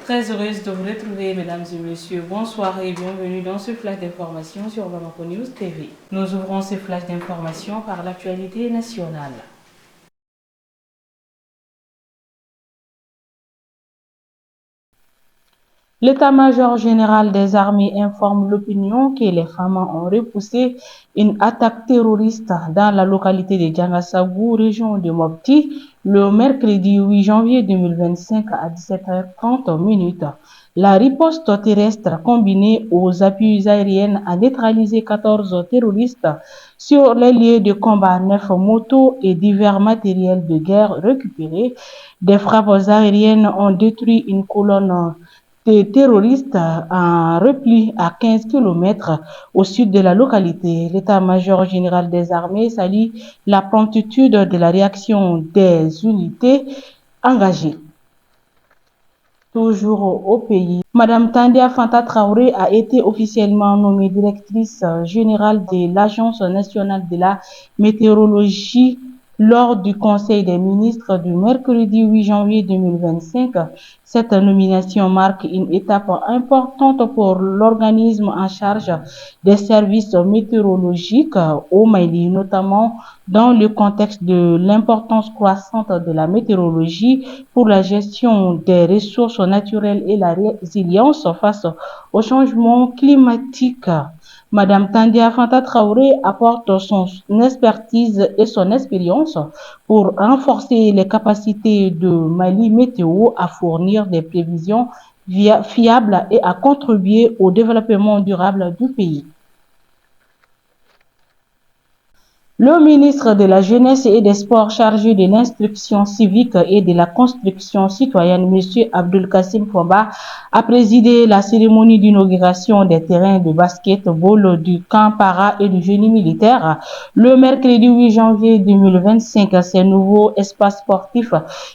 Très heureuse de vous retrouver, mesdames et messieurs. Bonsoir et bienvenue dans ce flash d'information sur Bamako News TV. Nous ouvrons ce flash d'information par l'actualité nationale. L'état-major général des armées informe l'opinion que les femmes ont repoussé une attaque terroriste dans la localité de Djangassabou, région de Mopti, le mercredi 8 janvier 2025 à 17h30. La riposte terrestre combinée aux appuis aériens a neutralisé 14 terroristes sur les lieux de combat, 9 motos et divers matériels de guerre récupérés. Des frappes aériennes ont détruit une colonne des terroristes en repli à 15 km au sud de la localité. L'état-major général des armées salue la promptitude de la réaction des unités engagées. Toujours au pays, Madame Tandia Fanta Traoré a été officiellement nommée directrice générale de l'Agence nationale de la météorologie lors du Conseil des ministres du mercredi 8 janvier 2025. Cette nomination marque une étape importante pour l'organisme en charge des services météorologiques au Mali, notamment dans le contexte de l'importance croissante de la météorologie pour la gestion des ressources naturelles et la résilience face au changement climatique. Madame Tandia Fanta Traoré apporte son expertise et son expérience pour renforcer les capacités de Mali Météo à fournir des prévisions fiables et à contribuer au développement durable du pays. Le ministre de la Jeunesse et des Sports chargé de l'instruction civique et de la construction citoyenne, M. Abdul Kassim Fomba, a présidé la cérémonie d'inauguration des terrains de basketball du camp para et du génie militaire le mercredi 8 janvier 2025. Ces nouveaux espaces sportifs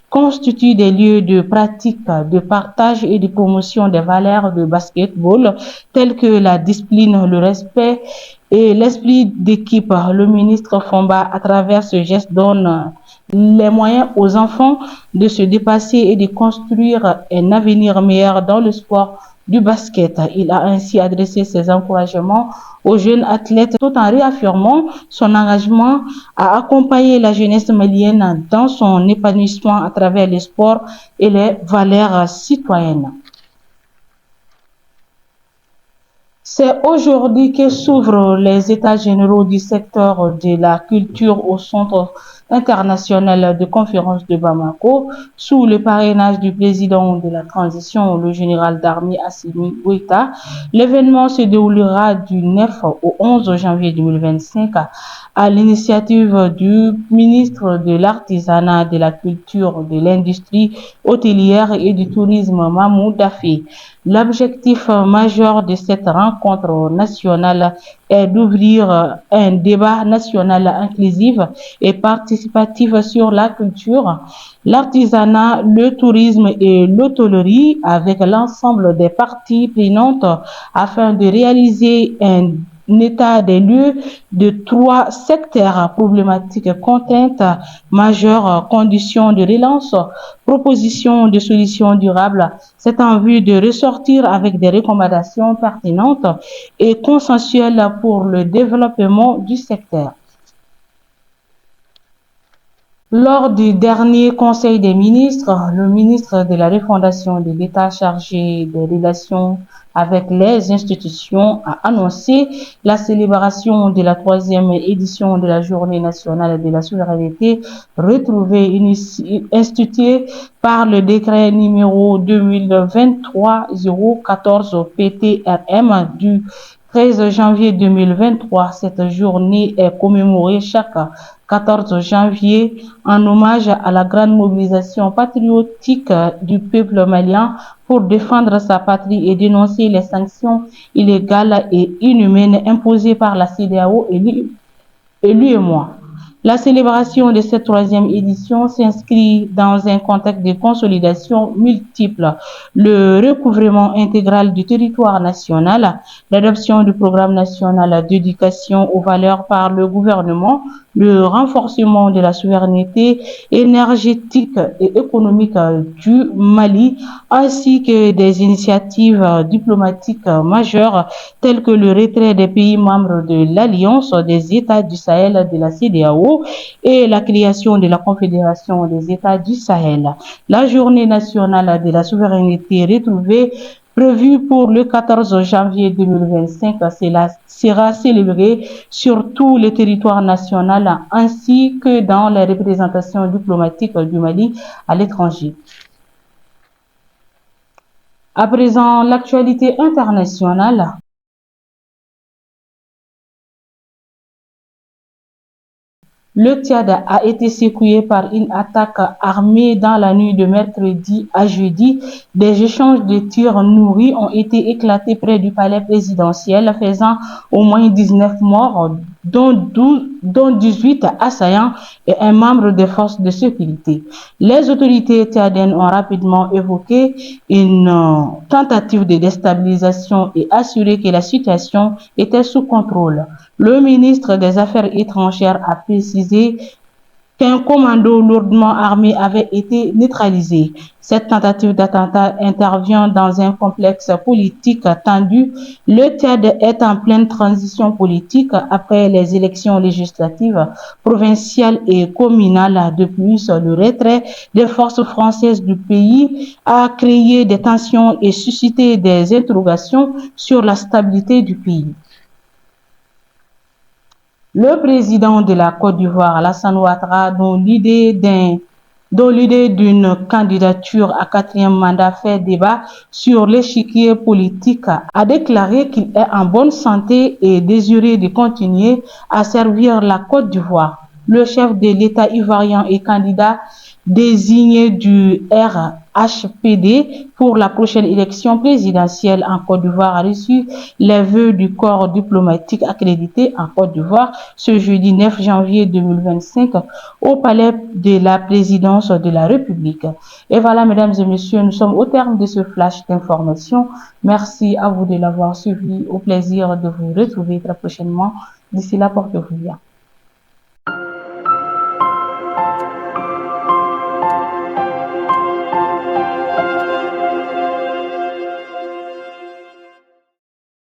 constituent des lieux de pratique, de partage et de promotion des valeurs de basketball telles que la discipline, le respect et l'esprit d'équipe. Le ministre Fomba, à travers ce geste, donne les moyens aux enfants de se dépasser et de construire un avenir meilleur dans le sport du basket. Il a ainsi adressé ses encouragements aux jeunes athlètes tout en réaffirmant son engagement à accompagner la jeunesse malienne dans son épanouissement à travers les sports et les valeurs citoyennes. C'est aujourd'hui que s'ouvrent les états généraux du secteur de la culture au Centre international de conférence de Bamako, sous le parrainage du président de la transition, le général d'armée Assimi Goïta. L'événement se déroulera du 9 au 11 janvier 2025 à l'initiative du ministre de l'Artisanat, de la Culture, de l'Industrie hôtelière et du Tourisme, Mahmoud Daffé. L'objectif majeur de cette rencontre nationale est d'ouvrir un débat national inclusif et participatif sur la culture, l'artisanat, le tourisme et l'hôtellerie avec l'ensemble des parties prenantes afin de réaliser un état des lieux de 3 secteurs problématiques, contraintes majeures, conditions de relance, propositions de solutions durables. C'est en vue de ressortir avec des recommandations pertinentes et consensuelles pour le développement du secteur. Lors du dernier Conseil des ministres, le ministre de la Refondation de l'État chargé des relations avec les institutions a annoncé la célébration de la 3e édition de la Journée nationale de la souveraineté retrouvée instituée par le décret numéro 2023-014 PTRM du 13 janvier 2023. Cette journée est commémorée chaque 14 janvier en hommage à la grande mobilisation patriotique du peuple malien pour défendre sa patrie et dénoncer les sanctions illégales et inhumaines imposées par la CEDEAO et l'UEMOA. La célébration de cette 3e édition s'inscrit dans un contexte de consolidation multiple, le recouvrement intégral du territoire national, l'adoption du programme national d'éducation aux valeurs par le gouvernement, le renforcement de la souveraineté énergétique et économique du Mali, ainsi que des initiatives diplomatiques majeures telles que le retrait des pays membres de l'Alliance des États du Sahel de la CEDEAO et la création de la Confédération des États du Sahel. La journée nationale de la souveraineté retrouvée prévue pour le 14 janvier 2025, sera célébrée sur tout le territoire national ainsi que dans les représentations diplomatiques du Mali à l'étranger. À présent, l'actualité internationale. Le Tchad a été secoué par une attaque armée dans la nuit de mercredi à jeudi. Des échanges de tirs nourris ont été éclatés près du palais présidentiel, faisant au moins 19 morts, dont 18 assaillants et un membre des forces de sécurité. Les autorités tchadiennes ont rapidement évoqué une tentative de déstabilisation et assuré que la situation était sous contrôle. Le ministre des Affaires étrangères a précisé qu'un commando lourdement armé avait été neutralisé. Cette tentative d'attentat intervient dans un complexe politique tendu. Le Tchad est en pleine transition politique après les élections législatives, provinciales et communales. De plus, le retrait des forces françaises du pays a créé des tensions et suscité des interrogations sur la stabilité du pays. Le président de la Côte d'Ivoire, Alassane Ouattara, dont l'idée d'une candidature à 4e mandat fait débat sur l'échiquier politique, a déclaré qu'il est en bonne santé et désiré de continuer à servir la Côte d'Ivoire. Le chef de l'État ivoirien et candidat désigné du RHPD pour la prochaine élection présidentielle en Côte d'Ivoire a reçu les vœux du corps diplomatique accrédité en Côte d'Ivoire ce jeudi 9 janvier 2025 au palais de la présidence de la République. Et voilà, mesdames et messieurs, nous sommes au terme de ce flash d'information. Merci à vous de l'avoir suivi. Au plaisir de vous retrouver très prochainement. D'ici là, portez-vous bien.